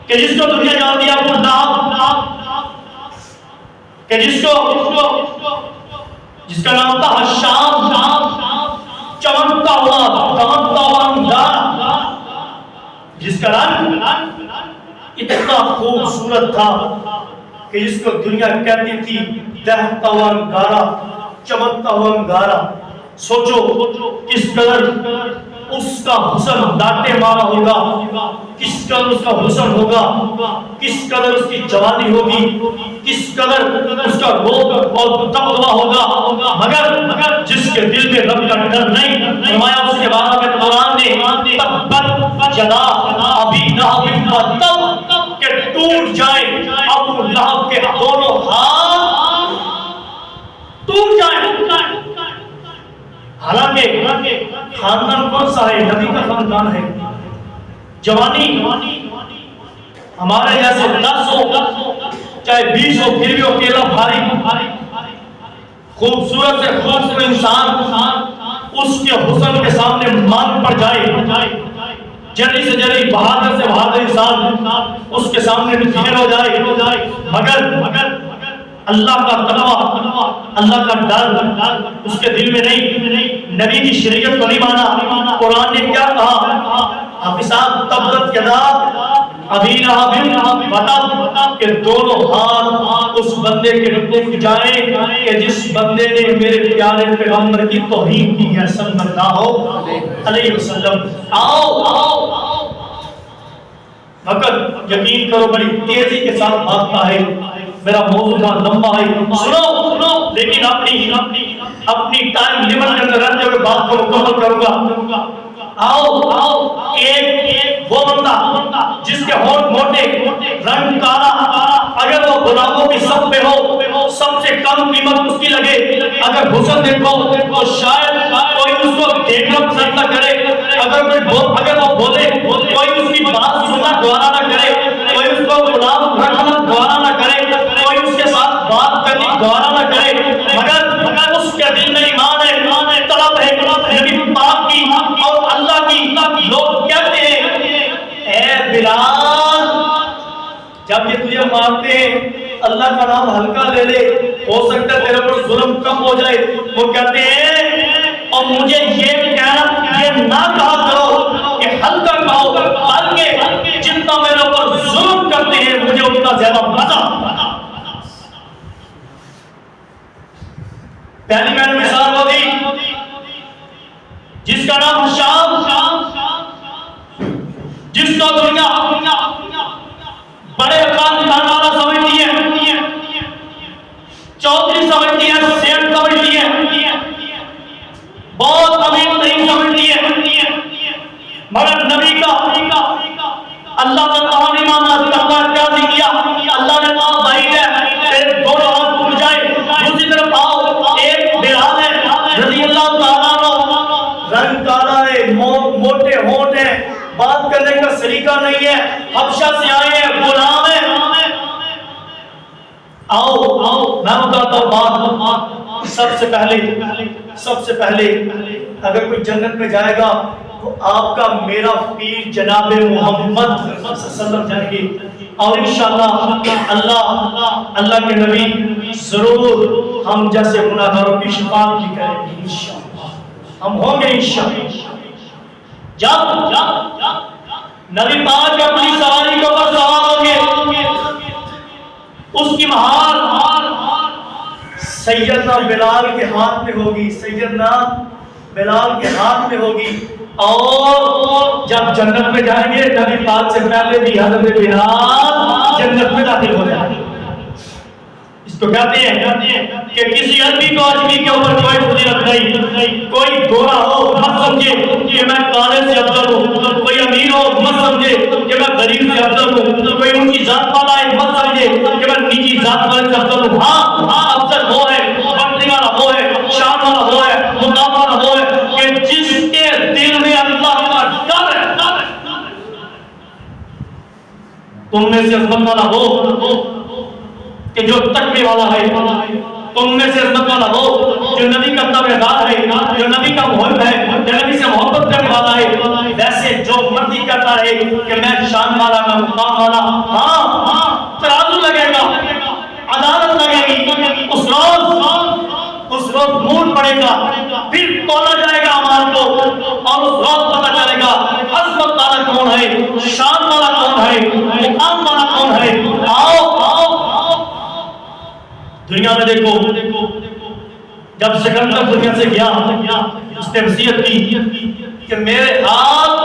کہ جس کو دنیا جانتی ہے ابو لہب، کہ جس کا نام تھا حشام، چمکتا ہوا انگارہ، جس کا رنگ اتنا خوبصورت تھا کہ جس کو دنیا کہتی تھی دہتا ہوا انگارہ، چمکتا ہوا انگارہ۔ سوچو کس قدر اس کا حسن ڈانٹے مارا ہوگا، کس قدر اس کا حسن ہوگا، کس قدر اس کی جوانی ہوگی، کس قدر اس کا روب اور دبدبہ ہوگا، مگر جس کے دل میں رب کا ڈر نہیں، فرمایا اس کے بارے میں قرآن نے تبت یدا ابی لہب وتب، کہ ٹوٹ جائے ابو لہب کے دونوں ہاتھ، ٹوٹ جائے۔ حالانکہ خاندان کون سا ہے؟ نبی کا خاندان ہے۔ جوانی ہمارے جیسے 10 ہو چاہے 20 ہو، پھر بھی اکیلا بھاری، خوبصورت سے خوبصورت انسان اس کے حسن کے سامنے مان پڑ جائے، جلی سے جلی، بہادر سے بہادر انسان اس کے سامنے ڈھیر ہو جائے، مگر اللہ کا تقویٰ، اللہ کا ڈر اس کے دل میں نہیں، نبی کی شریعت کو نہیں مانا۔ قرآن نے کیا کہا؟ حافظات تبت یدا ابی لہب وتب، کہ دونوں ہاتھ اس بندے کے ٹوٹ جائیں کہ جس بندے نے میرے پیارے پیغمبر کی توہین کی ہے صلی اللہ علیہ وسلم۔ آؤ وقت یقین کرو بڑی تیزی کے ساتھ بھاگتا ہے، میرا موضوع لمبا ہے، سنو لیکن اپنی ٹائم لیمٹ کے اندر رہتے ہوئے بات کو مکمل کروں گا۔ آؤ ایک وہ بندہ جس کے ہونٹ موٹے، رنگ کالا، اگر وہ غلاموں کی صف میں ہو سب سے کم قیمت اس کی لگے، اگر حسن دیکھو تو شاید کوئی اس کو دیکھنا پسند نہ کرے، اگر وہ بولے کوئی اس کی بات سننا گوارا نہ کرے، کوئی اس کو غلام رکھنا گوارا نہ کرے، کوئی اس کے ساتھ بات کرنی گوارا نہ کرے، مگر اس کے دل میں ایمان ہے، طلب ہے نبی پاک کی اور اللہ کی۔ لوگ کہتے ہیں اے بلال جب یہ تجھے مارتے ہیں اللہ کا نام ہلکا لے لے، ہو سکتا ہے تیرے پر ظلم کم ہو جائے۔ وہ کہتے ہیں اور مجھے یہ نہ کہا کرو کہ ہلکا کہو، بلکہ جتنا میرے اوپر ظلم کرتے ہیں مجھے اتنا زیادہ مزہ۔ پہلی میں نے مثال وہ دی جس کا نام شام، جس کو دنیا بڑے خاندان والا سمجھتی ہے، چودھری سمجھتی ہے، سیٹ سمجھتی ہے، بہت امیر ترین سمجھتی ہے، مگر نبی کا اللہ نے کہا نہیں مانا۔ اللہ کیا کیا؟ اللہ نے کہا بھائی ہے تیرے دونوں ہاتھ ٹوٹ جائے، دوسری طرف آؤ ایک بلال ہے رضی اللہ تعالیٰ عنہ، رنگ کالا ہے، موٹے ہونٹ ہیں، بات کرنے کا سلیقہ نہیں ہے، حبشہ سے آئے ہیں، غلام ہے۔ آؤ میں بتاتا ہوں بات۔ سب سے پہلے اگر کوئی جنت میں جائے گا تو آپ کا میرا پیر جناب محمد صلی اللہ علیہ وسلم جائیں گے، اور انشاءاللہ اللہ کے نبی ضرور ہم جیسے گناہگاروں کی شفاعت بھی کریں گے، انشاءاللہ ہم ہوں گے انشاءاللہ۔ جب نبی پاک اپنی سواری کے اوپر سوار ہوں گے، اس کی مہار سیدنا بلال کے ہاتھ میں ہوگی، سیدنا بلال کے ہاتھ میں ہوگی، اور جب جنت میں جائیں گے نبی پاک سے پہلے بھی حضرت بلال جنت میں داخل ہو جائیں گے۔ اس کو کہتے ہیں کہ کسی عربی کو عربی کے اوپر کوئی فضیلت نہیں، کوئی گورا ہو مت سمجھے کہ میں کالے سے افضل ہوں، کوئی امیر ہو مت سمجھے کہ میں غریب سے افضل ہوں، کوئی اونچی ذات والا ہے مت سمجھے کہ میں نیچی ذات والے سے افضل ہوں۔ ہاں افضل وہ ہے، بڑھنے والا وہ ہے، شان والا وہ ہے، مقام والا وہ ہے کہ جس کے دل میں اللہ کا ڈر ہے۔ تم میں سے عظمت والا وہ کہ جو تقوی والا ہے، تم میں سے عظمت والا ہو جو نبی کا تابعدار ہے، جو نبی کا محب ہے، جو نبی سے محبت کرنے والا ہے۔ ویسے جو مرضی کرتا رہے کہ میں شان والا، میں مقام والا، ہاں ترازو لگے گا، عدالت لگے گی، اس روز مون پڑے گا، پھر تولا جائے گا اعمال کو، اور اس روز پتہ چلے گا عظمت والا کون ہے، شان والا کون ہے، مقام والا کون ہے۔ آؤ دنیا میں دیکھو، جب سکندر دنیا سے گیا، اس نے وصیت کی کہ میرے ہاتھ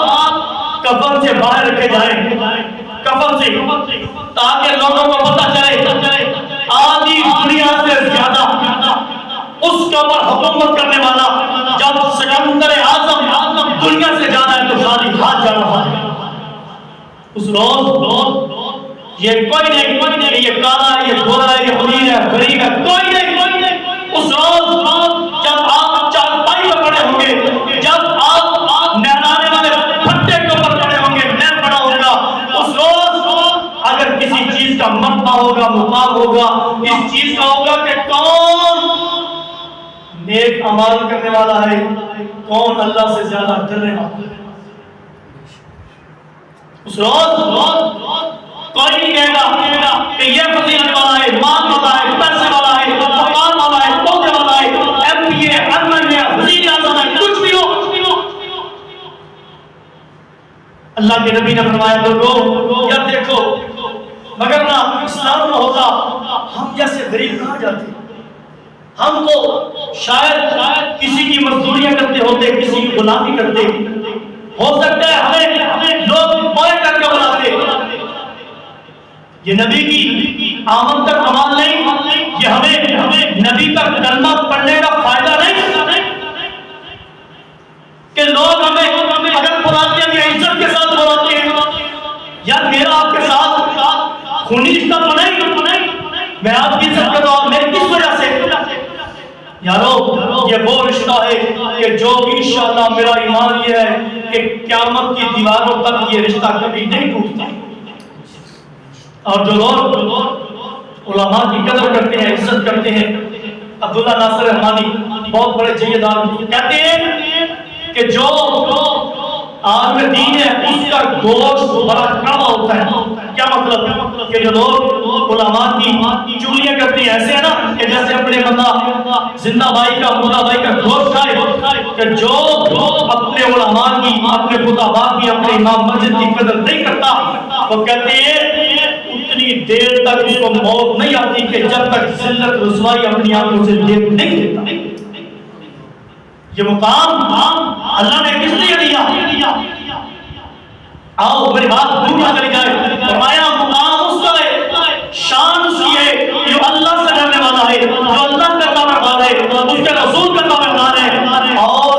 کفن سے باہر رکھے جائیں، کفن سے، تاکہ لوگوں کو پتہ چلے آدھی دنیا سے زیادہ اس کے اوپر حکومت کرنے والا جب سکندر اعظم دنیا سے زیادہ ہے تو خالی ہاتھ جا رہا ہے۔ اس روز یہ کوئی نہیں، یہ کالا ہے، یہ گورا ہے، یہ امیر ہے، غریب ہے، کوئی نہیں۔ اس روز جب آپ چارپائی پر پڑے ہوں گے، جب آپ نہلانے والے پھٹے کے اوپر پڑے ہوں گے، میں پڑا ہوگا، اس روز اگر کسی چیز کا مرتبہ ہوگا، مقام ہوگا، اس چیز کا ہوگا کہ کون نیک اعمال کرنے والا ہے، کون اللہ سے زیادہ ڈرنے والا ہے۔ اس روز کوئی نہیں کہے گا کہ یہ فضیلت والا ہے، مال والا ہے، پیسے والا ہے، مقام والا ہے، عہدے والا ہے، ایم پی ہے، ایم ایل اے ہے، وزیر اعظم ہے، کچھ بھی ہو۔ اللہ کے نبی نے فرمایا لوگوں یا دیکھو، مگر نہ اسلام نہ ہوتا ہم جیسے غریب کہاں جاتے؟ ہم تو شاید کسی کی مزدوریاں کرتے ہوتے، کسی کی غلامی کرتے، ہو سکتا ہے ہمیں لوگ بوائے کر کے بلاتے۔ یہ نبی کی آمد کا کمال نہیں، یہ ہمیں نبی کا کلمہ پڑھنے کا فائدہ نہیں کہ لوگ ہمیں اگر بلاتے ہیں عزت کے ساتھ بلاتے ہیں، یا میرا آپ کے ساتھ خونی رشتہ تو نہیں، میں آپ کی عزت کرتا ہوں، میری کس وجہ سے؟ یارو یہ وہ رشتہ ہے کہ جو انشاءاللہ میرا ایمان یہ ہے کہ قیامت کی دیواروں تک یہ رشتہ کبھی نہیں ٹوٹتا۔ اور جو لوگ علماء کی قدر کرتے ہیں، عزت کرتے ہیں، عبداللہ ناصر رحمانی بہت بڑے جید آدمی کہتے ہیں کہ جو عالم دین ہے اس کا گوشت بڑا کڑوا ہوتا ہے۔ کیا مطلب؟ کہ جو لوگ علماء کی چغلیاں کرتے ہیں، ایسے ہے نا کہ جیسے اپنے بندہ زندہ بھائی کا، مردہ بھائی کا گوشت کھائے، کہ جو اپنے علماء کی، اپنے خطباء کی، اپنے امام مسجد کی قدر نہیں کرتا، وہ کہتے ہیں اتنی دیر تک اس کو موت نہیں آتی کہ جب تک ذلت رسوائی اپنی آنکھوں سے دیکھ نہیں لیتا۔ یہ مقام اللہ نے کس لیے دیا؟ آؤ میری بات دور نہ کری جائے، فرمایا مقام اس کا ہے، شان اس کی ہے جو اللہ سے ڈرنے والا ہے، جو اللہ کا تابعدار ہے، اس کے رسول کا تابعدار ہے۔ اور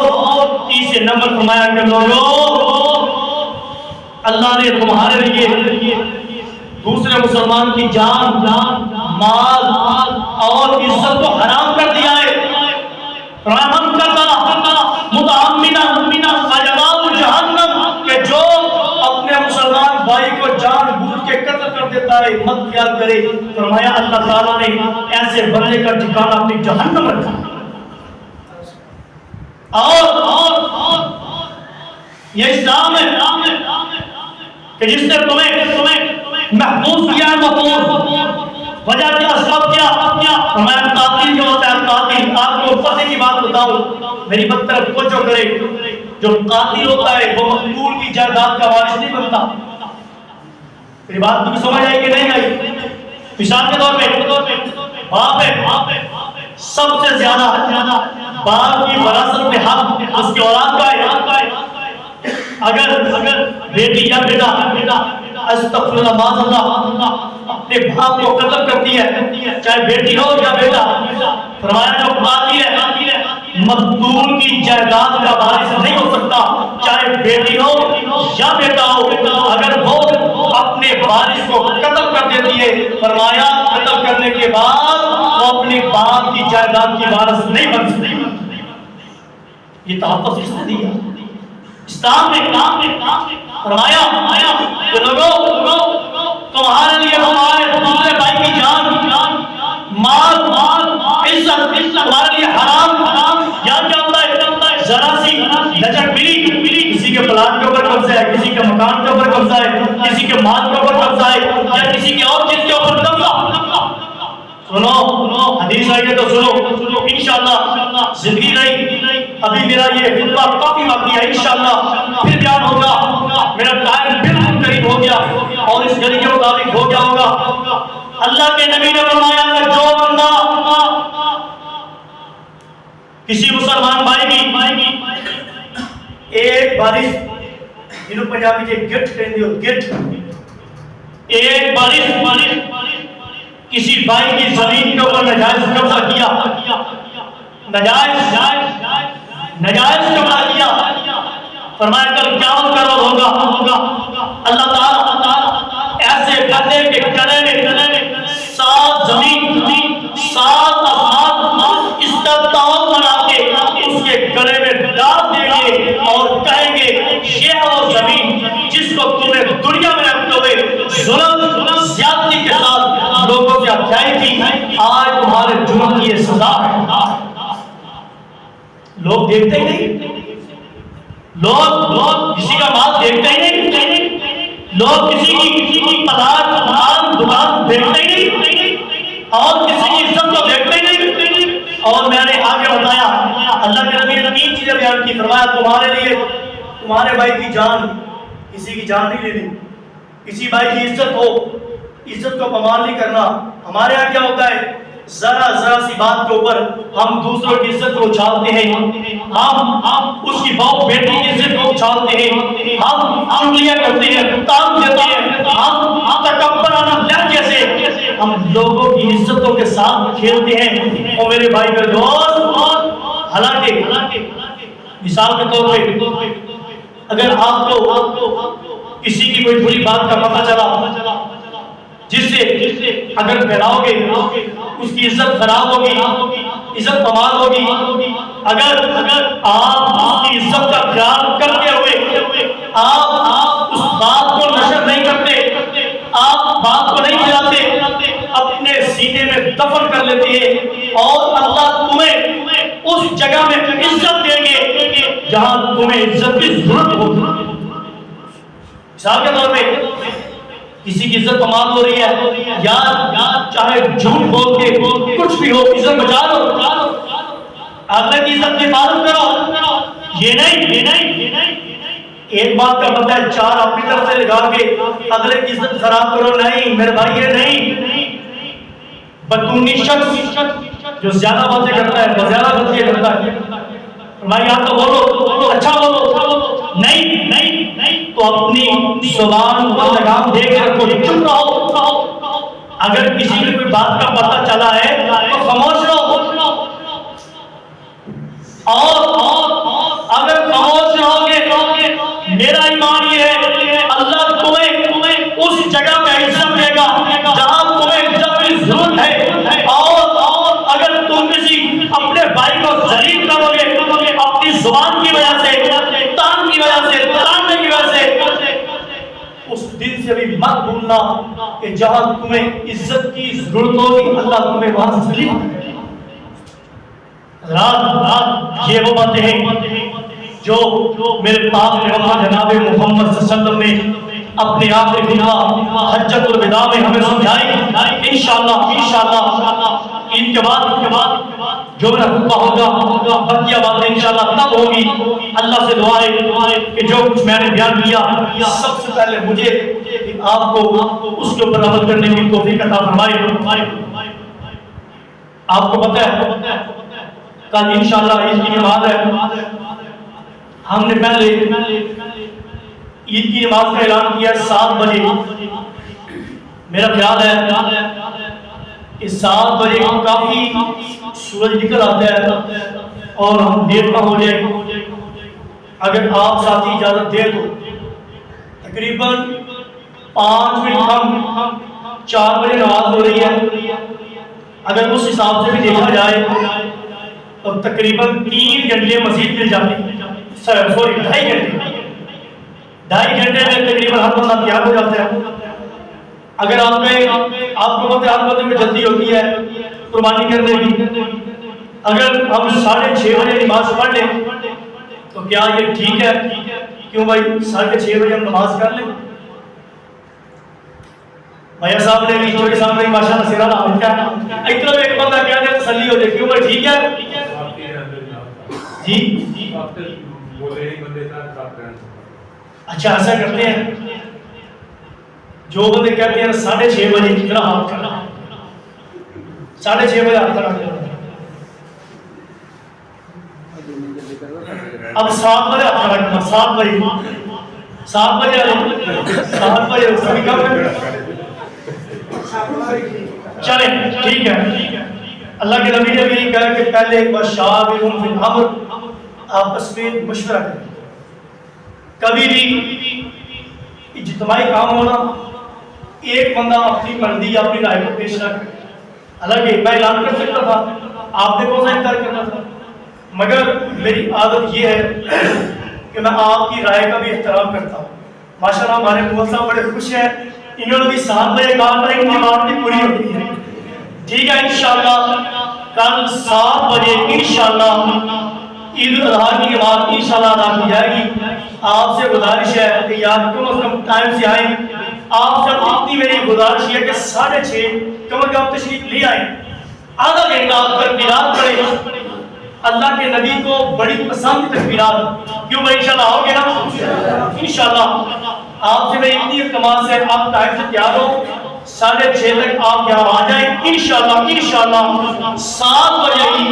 تیسرے نمبر فرمایا کہ لوگوں اللہ نے تمہارے لیے دوسرے مسلمان کی جان، مال اور عزت کو حرام کر دیا ہے۔ رحم کرتا متعمدہ فجزاؤ جہنم، کہ جو اپنے مسلمان بھائی کو جان بوجھ کے قتل کر دیتا ہے مت خیال کرے۔ فرمایا اللہ تعالیٰ نے ایسے بندے کا ٹھکانہ اپنی جہنم رکھا۔ اور یہ اسلام ہے کہ جس نے تمہیں محفوظ کیا ہے، محفوظ وجہ کیا، سبب کیا؟ میں قاتل جو ہوتا ہے، قاتل، آپ کو پتہ کی بات بتاؤں، میری بات طرف توجہ کرے، جو قاتل ہوتا ہے وہ مقتول کی جائیداد کا وارث نہیں بنتا۔ میری بات تمہیں سمجھ آئی کہ نہیں آئی؟ مثال کے طور پہ باپ ہے، سب سے زیادہ باپ کی وراثت میں حق اس کی اولاد کا ہے۔ اگر بیٹی یا بیٹا استغفر اللہ معاذ اللہ اپنے باپ کو قتل کرتی ہے، چاہے بیٹی ہو یا بیٹا، فرمایا جو قاتل ہے مقتول کی جائیداد کا وارث نہیں ہو سکتا، چاہے بیٹی ہو یا بیٹا ہو۔ اگر وہ اپنے وارث کو قتل کر دیتی ہے، فرمایا قتل کرنے کے بعد وہ اپنے باپ کی جائیداد کی وارث نہیں بن سکتی۔ یہ تحفظ کس نے دیا؟ اسلام نے فرمایا کہ لوگوں تمہارے لیے تمہارے بھائی کی جان، مال، عزت تمہارے لیے حرام، یا کیا ہوتا ہے؟ ذرا سی لچک ملی کسی کے اولاد کے اوپر قبضہ ہے، کسی کے مکان کے اوپر قبضہ ہے، کسی کے مال کے اوپر قبضہ ہے، یا کسی کے اور چیز کے اوپر قبضہ. سنو حدیث آئی ہے تو سنو. انشاءاللہ زندگی رہی ابھی میرا یہ خطبہ کافی باقی ہے، انشاءاللہ پھر بیان ہوگا. میرا ٹائم بالکل قریب ہو گیا اور اس گھڑی کے مطابق ہو گیا ہوگا. اللہ کے نبی نے فرمایا کہ جو بندہ کسی مسلمان بھائی کی ایک بارش جنہوں پنجابی کے گٹ کہندے ہو گٹ، ایک بارش کسی بھائی کی زمین کے اوپر نجائز قبضہ کیا، نجائز قبضہ کیا، فرمایا کل قیامت کا روز ہوگا. اللہ تعالیٰ ایسے بندے کے گلے میں 7 زمین 7 آسمان اس کا تعاون بنا کے اس کے گلے میں ڈال دیں گے اور کہیں گے یہ وہ زمین جس کو تمہیں دنیا میں رکھتے ہوئے ظلم زیادتی کے ساتھ لوگوں سے اٹھائی تھی، آج تمہارے جرم کی یہ سزا ہے. لوگ دیکھتے ہی نہیں، لوگ کسی کا مال دیکھتے ہی نہیں، لوگ کسی کی پلات دکان دیکھتے ہی نہیں اور کسی کی عزت کو دیکھتے ہی نہیں. اور میں نے آگے بتایا اللہ کے نبی نے 3 چیزیں بیان کی. فرمایا تمہارے لیے تمہارے بھائی کی جان، کسی کی جان نہیں لینی، کسی بھائی کی عزت ہو، عزت کو پامال نہیں کرنا. ہمارے یہاں کیا ہوتا ہے، ذرا سی بات کے اوپر ہم دوسروں کی عزت کو اچھالتے ہیں، ہم اس کی بہو بیٹی کی عزت کو اچھالتے ہیں، ہم انگلیاں کرتے ہیں، تان دیتے ہیں، ہم تکبرانہ لہجے سے ہم لوگوں کی عزتوں کے ساتھ کھیلتے ہیں. اور میرے بھائی کا دوست، حالانکہ مثال کے طور پہ اگر آپ کو کسی کی کوئی بری بات کا پتہ چلا جس سے اگر پھیلاؤ گے اس کی عزت خراب ہوگی، عزت پامال ہوگی. اگر آپ اس کی عزت کا خیال کرتے ہوئے آپ اس بات کو نشر نہیں کرتے، آپ بات کو نہیں پھیلاتے، اپنے سینے میں دفن کر لیتے ہیں اور اللہ تمہیں اس جگہ میں عزت دیں گے جہاں تمہیں عزت کی ضرورت ہوگی. مثال کے طور پہ کسی کی عزت پامال ہو رہی ہے، یا چاہے جھوٹ بول کے کچھ بھی ہو، عزت بچا لو، اگلے کی عزت کی حفاظت کرو. یہ نہیں ایک بات کا پتہ ہے 4 اپنی طرف سے لگا کے اگلے کی عزت خراب کرو. نہیں میرے بھائی، یہ نہیں. بدتونی شخص جو زیادہ باتیں کرتا ہے، وہ زیادہ غلطیاں کرتا ہے. بھائی آپ تو بولو، اچھا بولو، نہیں تو اپنی زبان کو لگام دے کے رکھو، چپ رہو. اگر کسی کو کوئی بات کا پتہ چلا ہے تو خاموش رہو، اور اگر خاموش رہو گے میرا ایمان یہ ہے اللہ تمہیں اس جگہ پہ عزت دے گا جہاں تمہیں عزت کی ضرورت ہے. اور اگر تم کسی اپنے بھائی کو ذلیل کرو گے اپنی زبان کی وجہ سے، تان کی وجہ سے، تاننے کی وجہ سے، اس دن سے بھی مت بھولنا کہ جہاں تمہیں عزت کی ضرورت ہوگی اللہ تمہیں وہاں ذلیل کرے گا. رات یہ وہ باتیں ہیں جو میرے پاک پیغمبر جناب محمد صلی اللہ علیہ وسلم نے اپنے آخری خطبہ حجۃ الوداع میں ہمیں سمجھائی. انشاءاللہ ان کے بعد جو میرا خطبہ ہوگا بقیہ باتیں انشاءاللہ تب ہوگی. اللہ سے دعا ہے کہ جو کچھ میں نے بیان کیا سب سے پہلے مجھے آپ کو اس کے اوپر عمل کرنے کی توفیق عطا فرمائے. آپ کو پتہ ہے کل انشاءاللہ عید کی نماز ہے. ہم نے پہلے عید کی نماز کا اعلان کیا 7 بجے. میرا خیال ہے کہ 7 بجے کافی سورج نکل آتا ہے اور ہم دیر نہ ہو جائے. اگر آپ ساتھی اجازت دے تو تقریباً 5 منٹ ہم 4 بجے نماز ہو رہی ہے. اگر اس حساب سے بھی دیکھا جائے تو تقریباً 3 گھنٹے مزید مل جاتے ہیں. سوری 2.5 گھنٹے میں تقریباً ہر بندہ تیار ہو جاتا ہے. اگر آپ کو پتہ ہے میں جلدی ہوتی ہے قربانی کرنے کی، اگر ہم 6:30 بجے نماز پڑھ لیں تو کیا یہ ٹھیک ہے کیوں بھائی 6:30 بجے ہم نماز کر لیں؟ بھیا صاحب نے بھی چھوٹے صاحب نے ماشاء اللہ سیرا نام کیا اتنا ایک بندہ کیا دے تسلی ہو جائے کیوں بھائی ٹھیک ہے جی اچھا ایسا کرتے ہیں جو بندے کہتے ہیں 6:30 بجے اتنا ہاتھ کرنا 6:30 بجے ہاتھ کرنا اب 7 بجے ہاتھ کرنا 7 بجے 7 بجے سبھی کم چلیں ٹھیک ہے اللہ کے نبی نے بھی کہا کہ پہلے ایک بار شاورہم فی الامر آپس میں مشورہ کریں کبھی بھی اجتماعی کام ہونا ایک بندہ اپنی مرضی یا اپنی رائے کو پیش نہ کرے حالانکہ میں اعلان کر سکتا تھا آپ نے کون سا انکار کرنا تھا مگر میری عادت یہ ہے کہ میں آپ کی رائے کا بھی احترام کرتا ہوں ماشاءاللہ ہمارے مول صاحب بڑے خوش ہیں انہوں نے بھی 7 بجے کہا تھا ان کی بات بھی پوری ہوتی ہے ٹھیک ہے انشاءاللہ کل 7 بجے انشاءاللہ عید الاضحیٰ کی نماز انشاءاللہ ادا کی جائے گی آپ سے گزارش ہے کہ یاد کم از کم ٹائم سے آئیں آپ سے اتنی میری گزارش ہے کہ 6:30 کم از کم تشریف لے آئیں آدھا گھنٹہ تکبیرات پڑھیں اللہ کے نبی کو بڑی پسند تکبیرات کیوں بھائی انشاءاللہ آؤ گے نا انشاءاللہ آپ سے میں اتنی التماس ہے آپ ٹائم سے تیار ہو 6:30 تک آپ یہاں آ جائیں انشاءاللہ 7 بجے کی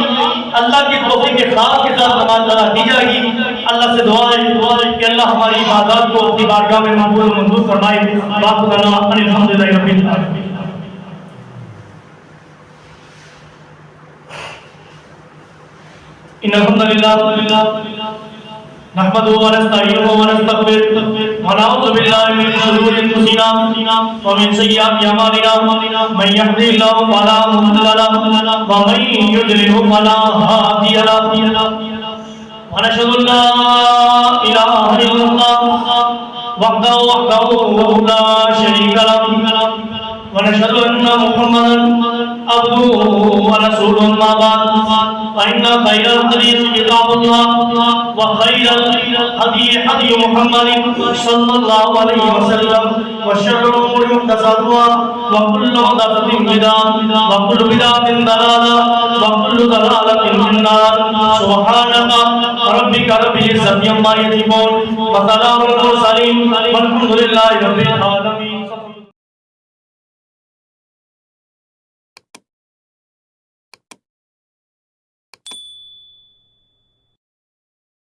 اللہ کی توفیق کے خاص کے ساتھ نماز ادا کی جائے گی اللہ سے دعا ہے کہ اللہ ہماری عبادات کو اپنی بارگاہ میں مقبول و منظور فرمائے بات کرنا الحمدللہ رب العالمین ان الحمد للہ نحمده ونستعينه ونستغفره ونعوذ بالله من شرور انفسنا ومن سيئات اعمالنا من يهده الله فلا مضل له ومن يضلل فلا هادي له ونشهد ان لا اله الا الله وحده لا شريك له ونشهد ان محمدا عبده ورسوله ما بعد فإن خير الحديث كتاب الله وخير الهدي هدي محمد صلى الله عليه وسلم وشر الأمور محدثاتها وكل محدثة بدعة وكل بدعة ضلالة وكل ضلالة في النار سبحانك ربك رب العزة عما يصفون وسلام على المرسلين والحمد لله رب العالمين